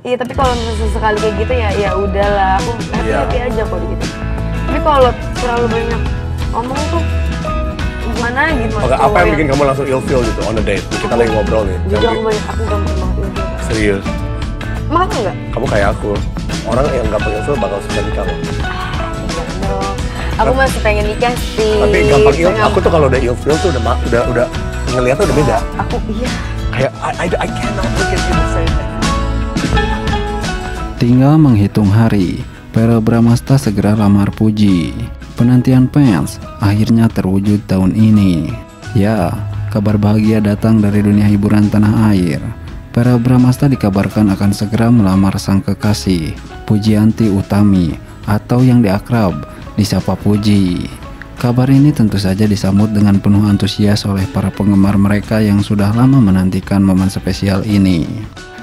Iya, tapi kalau misalnya sesekali kayak gitu ya udahlah, aku happy aja kok gitu. Tapi kalau terlalu banyak ngomong tuh gimana gitu. Oke, apa yang bikin kamu langsung ilfeel gitu on a date? Kita lagi ngobrol nih. Jujur aku gampang banget ilfeel. Serius? Emang kamu enggak? Kamu kayak aku. Orang yang gampang ilfeel bakal susah nikah loh. Aku masih pengen nikah sih. Tapi gampang ilfeel, aku tuh kalau udah ilfeel tuh udah ngeliatnya udah beda. Aku Kayak I cannot look at you the same. Tinggal menghitung hari, Verrell Bramasta segera lamar Puji. Penantian fans akhirnya terwujud tahun ini. Ya, kabar bahagia datang dari dunia hiburan tanah air. Verrell Bramasta dikabarkan akan segera melamar sang kekasih, Pujianti Utami, atau yang diakrab disapa Puji. Kabar ini tentu saja disambut dengan penuh antusias oleh para penggemar mereka yang sudah lama menantikan momen spesial ini.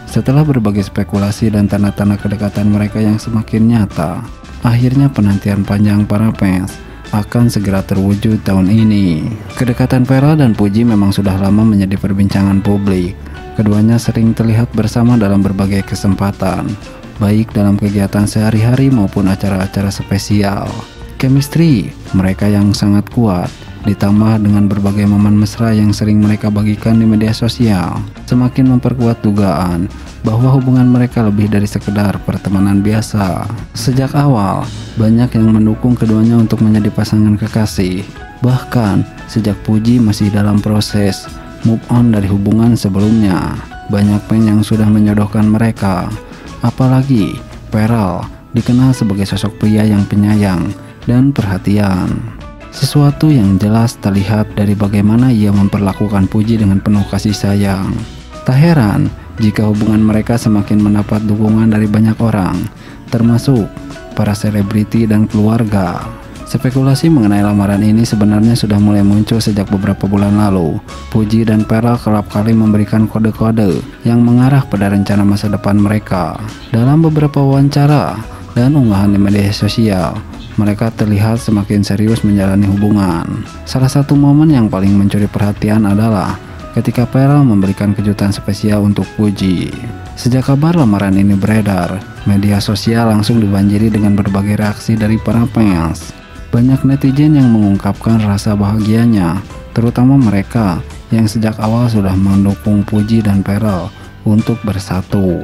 Setelah berbagai spekulasi dan tanda-tanda kedekatan mereka yang semakin nyata, akhirnya penantian panjang para fans akan segera terwujud tahun ini. Kedekatan Verrell dan Puji memang sudah lama menjadi perbincangan publik. Keduanya sering terlihat bersama dalam berbagai kesempatan, baik dalam kegiatan sehari-hari maupun acara-acara spesial. Chemistry mereka yang sangat kuat, ditambah dengan berbagai momen mesra yang sering mereka bagikan di media sosial, semakin memperkuat dugaan bahwa hubungan mereka lebih dari sekedar pertemanan biasa. Sejak awal, banyak yang mendukung keduanya untuk menjadi pasangan kekasih. Bahkan, sejak Puji masih dalam proses move on dari hubungan sebelumnya, banyak fans yang sudah menjodohkan mereka. Apalagi, Verrell dikenal sebagai sosok pria yang penyayang dan perhatian. Sesuatu yang jelas terlihat dari bagaimana ia memperlakukan Puji dengan penuh kasih sayang. Tak heran jika hubungan mereka semakin mendapat dukungan dari banyak orang, termasuk para selebriti dan keluarga. Spekulasi mengenai lamaran ini sebenarnya sudah mulai muncul sejak beberapa bulan lalu. Puji dan Verrell kerap kali memberikan kode-kode yang mengarah pada rencana masa depan mereka. Dalam beberapa wawancara dan unggahan di media sosial, mereka terlihat semakin serius menjalani hubungan. Salah satu momen yang paling mencuri perhatian adalah ketika Verrell memberikan kejutan spesial untuk Puji. Sejak kabar lamaran ini beredar, media sosial langsung dibanjiri dengan berbagai reaksi dari para fans. Banyak netizen yang mengungkapkan rasa bahagianya, terutama mereka yang sejak awal sudah mendukung Puji dan Verrell untuk bersatu.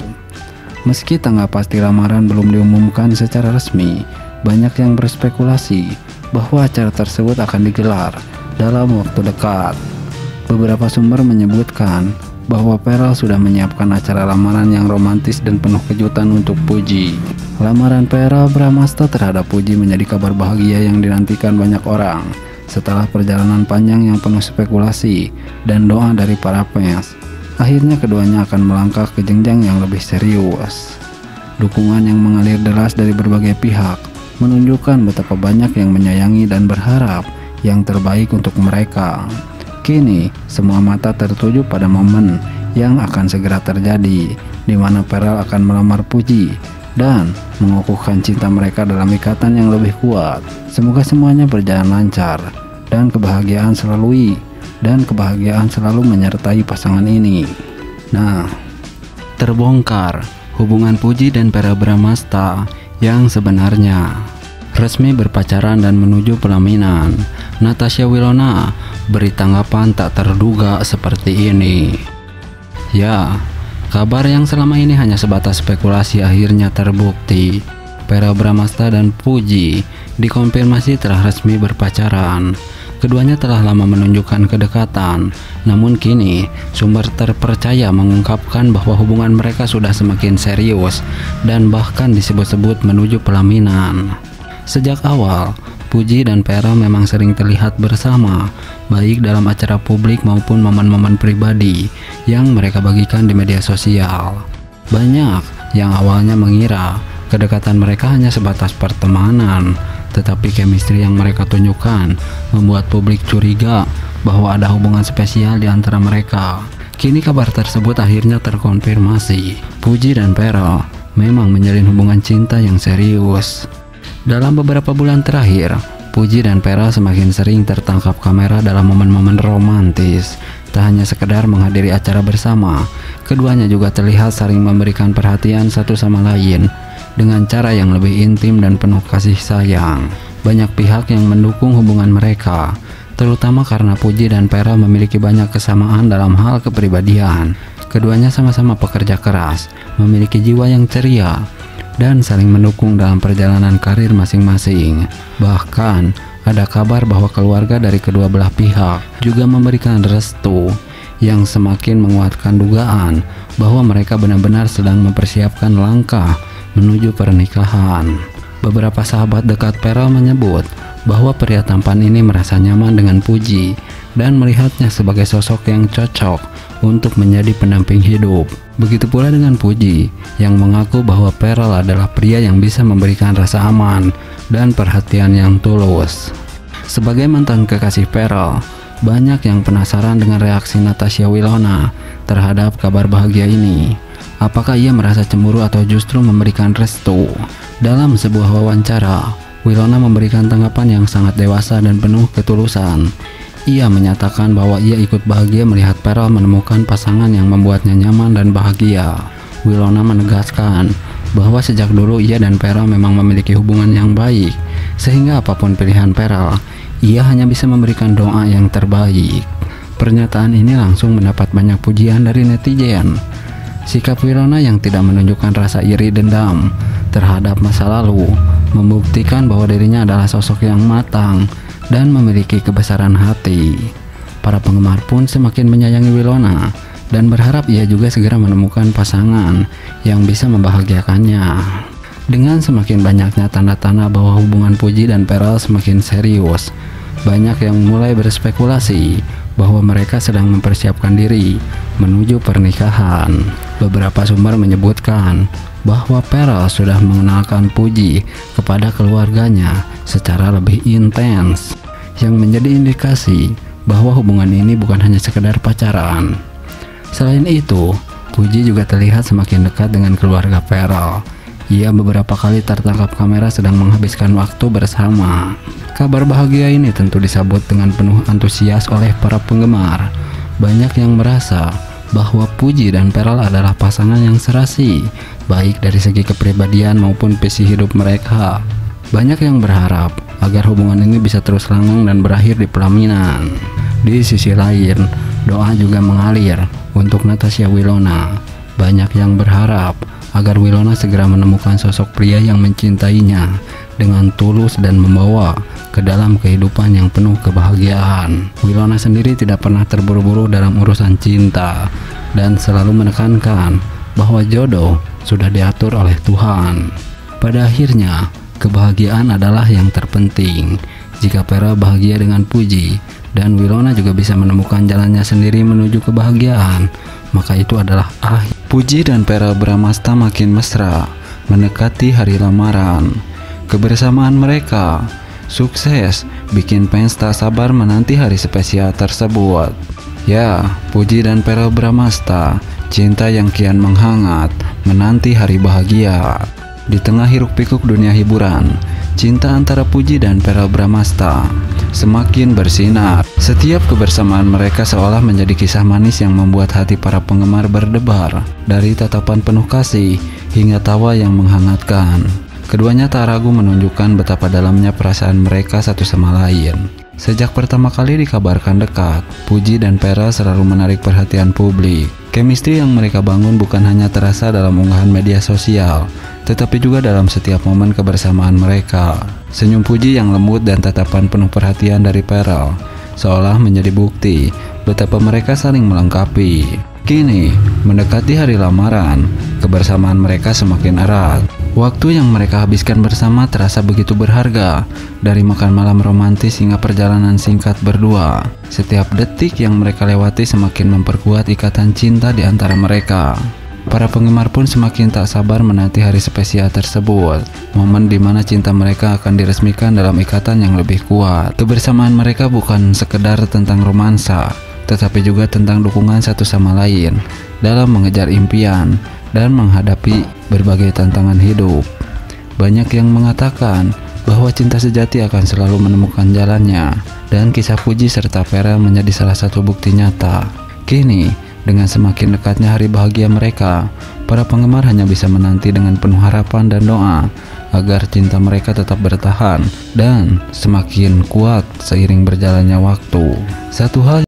Meski tanggal pasti lamaran belum diumumkan secara resmi, banyak yang berspekulasi bahwa acara tersebut akan digelar dalam waktu dekat. Beberapa sumber menyebutkan bahwa Verrell sudah menyiapkan acara lamaran yang romantis dan penuh kejutan untuk Puji. Lamaran Verrell Bramasta terhadap Puji menjadi kabar bahagia yang dinantikan banyak orang. Setelah perjalanan panjang yang penuh spekulasi dan doa dari para fans, akhirnya keduanya akan melangkah ke jenjang yang lebih serius. Dukungan yang mengalir deras dari berbagai pihak menunjukkan betapa banyak yang menyayangi dan berharap yang terbaik untuk mereka. Kini, semua mata tertuju pada momen yang akan segera terjadi, di mana Verrell akan melamar Puji dan mengukuhkan cinta mereka dalam ikatan yang lebih kuat. Semoga semuanya berjalan lancar dan kebahagiaan selalu menyertai pasangan ini. Nah, terbongkar hubungan Puji dan Verrell Bramasta yang sebenarnya. Resmi berpacaran dan menuju pelaminan. Natasha Wilona beri tanggapan tak terduga seperti ini. Ya, kabar yang selama ini hanya sebatas spekulasi akhirnya terbukti. Verrell Bramasta dan Puji dikonfirmasi telah resmi berpacaran. Keduanya telah lama menunjukkan kedekatan, namun kini sumber terpercaya mengungkapkan bahwa hubungan mereka sudah semakin serius dan bahkan disebut-sebut menuju pelaminan. Sejak awal, Puji dan Verrell memang sering terlihat bersama, baik dalam acara publik maupun momen-momen pribadi yang mereka bagikan di media sosial. Banyak yang awalnya mengira kedekatan mereka hanya sebatas pertemanan, tetapi chemistry yang mereka tunjukkan membuat publik curiga bahwa ada hubungan spesial di antara mereka. Kini kabar tersebut akhirnya terkonfirmasi. Puji dan Verrell memang menjalin hubungan cinta yang serius. Dalam beberapa bulan terakhir, Puji dan Verrell semakin sering tertangkap kamera dalam momen-momen romantis. Tak hanya sekedar menghadiri acara bersama, keduanya juga terlihat saling memberikan perhatian satu sama lain dengan cara yang lebih intim dan penuh kasih sayang. Banyak pihak yang mendukung hubungan mereka, terutama karena Puji dan Pearl memiliki banyak kesamaan dalam hal kepribadian. Keduanya sama-sama pekerja keras, memiliki jiwa yang ceria, dan saling mendukung dalam perjalanan karir masing-masing. Bahkan, ada kabar bahwa keluarga dari kedua belah pihak juga memberikan restu yang semakin menguatkan dugaan bahwa mereka benar-benar sedang mempersiapkan langkah menuju pernikahan. Beberapa sahabat dekat Pearl menyebut bahwa pria tampan ini merasa nyaman dengan Puji dan melihatnya sebagai sosok yang cocok untuk menjadi pendamping hidup. Begitu pula dengan Puji yang mengaku bahwa Pearl adalah pria yang bisa memberikan rasa aman dan perhatian yang tulus. Sebagai mantan kekasih Pearl, banyak yang penasaran dengan reaksi Natasha Wilona terhadap kabar bahagia ini. Apakah ia merasa cemburu atau justru memberikan restu? Dalam sebuah wawancara, Wilona memberikan tanggapan yang sangat dewasa dan penuh ketulusan. Ia menyatakan bahwa ia ikut bahagia melihat Pearl menemukan pasangan yang membuatnya nyaman dan bahagia. Wilona menegaskan bahwa sejak dulu ia dan Pearl memang memiliki hubungan yang baik, sehingga apapun pilihan Pearl, ia hanya bisa memberikan doa yang terbaik. Pernyataan ini langsung mendapat banyak pujian dari netizen. Sikap Wilona yang tidak menunjukkan rasa iri dendam terhadap masa lalu membuktikan bahwa dirinya adalah sosok yang matang dan memiliki kebesaran hati. Para penggemar pun semakin menyayangi Wilona dan berharap ia juga segera menemukan pasangan yang bisa membahagiakannya. Dengan semakin banyaknya tanda-tanda bahwa hubungan Puji dan Pearl semakin serius, banyak yang mulai berspekulasi bahwa mereka sedang mempersiapkan diri menuju pernikahan. Beberapa sumber menyebutkan bahwa Pearl sudah mengenalkan Puji kepada keluarganya secara lebih intens, yang menjadi indikasi bahwa hubungan ini bukan hanya sekedar pacaran. Selain itu, Puji juga terlihat semakin dekat dengan keluarga Pearl. Ia beberapa kali tertangkap kamera sedang menghabiskan waktu bersama. Kabar bahagia ini tentu disambut dengan penuh antusias oleh para penggemar. Banyak yang merasa bahwa Puji dan Pearl adalah pasangan yang serasi, baik dari segi kepribadian maupun visi hidup mereka. Banyak yang berharap agar hubungan ini bisa terus langgeng dan berakhir di pelaminan. Di sisi lain, doa juga mengalir untuk Natasha Wilona. Banyak yang berharap agar Wilona segera menemukan sosok pria yang mencintainya dengan tulus dan membawa ke dalam kehidupan yang penuh kebahagiaan. Wilona sendiri tidak pernah terburu-buru dalam urusan cinta dan selalu menekankan bahwa jodoh sudah diatur oleh Tuhan. Pada akhirnya, kebahagiaan adalah yang terpenting. Jika Pearl bahagia dengan Puji dan Wilona juga bisa menemukan jalannya sendiri menuju kebahagiaan, maka itu adalah akhir. Puji dan Pearl Bramasta makin mesra mendekati hari lamaran. Kebersamaan mereka sukses bikin fans tak sabar menanti hari spesial tersebut. Ya, Puji dan Pearl Bramasta, cinta yang kian menghangat menanti hari bahagia. Di tengah hiruk-pikuk dunia hiburan, cinta antara Puji dan Pearl Bramasta semakin bersinar. Setiap kebersamaan mereka seolah menjadi kisah manis yang membuat hati para penggemar berdebar, dari tatapan penuh kasih hingga tawa yang menghangatkan. Keduanya tak ragu menunjukkan betapa dalamnya perasaan mereka satu sama lain. Sejak pertama kali dikabarkan dekat, Puji dan Pearl selalu menarik perhatian publik. Chemistry yang mereka bangun bukan hanya terasa dalam unggahan media sosial, tetapi juga dalam setiap momen kebersamaan mereka. Senyum Puji yang lembut dan tatapan penuh perhatian dari Pearl seolah menjadi bukti betapa mereka saling melengkapi. Kini, mendekati hari lamaran, kebersamaan mereka semakin erat. Waktu yang mereka habiskan bersama terasa begitu berharga, dari makan malam romantis hingga perjalanan singkat berdua. Setiap detik yang mereka lewati semakin memperkuat ikatan cinta di antara mereka. Para penggemar pun semakin tak sabar menanti hari spesial tersebut, momen di mana cinta mereka akan diresmikan dalam ikatan yang lebih kuat. Kebersamaan mereka bukan sekedar tentang romansa, tetapi juga tentang dukungan satu sama lain dalam mengejar impian dan menghadapi berbagai tantangan hidup. Banyak yang mengatakan bahwa cinta sejati akan selalu menemukan jalannya, dan kisah Puji serta Pearl menjadi salah satu bukti nyata Kini, dengan semakin dekatnya hari bahagia mereka, para penggemar hanya bisa menanti dengan penuh harapan dan doa agar cinta mereka tetap bertahan dan semakin kuat seiring berjalannya waktu. Satu hal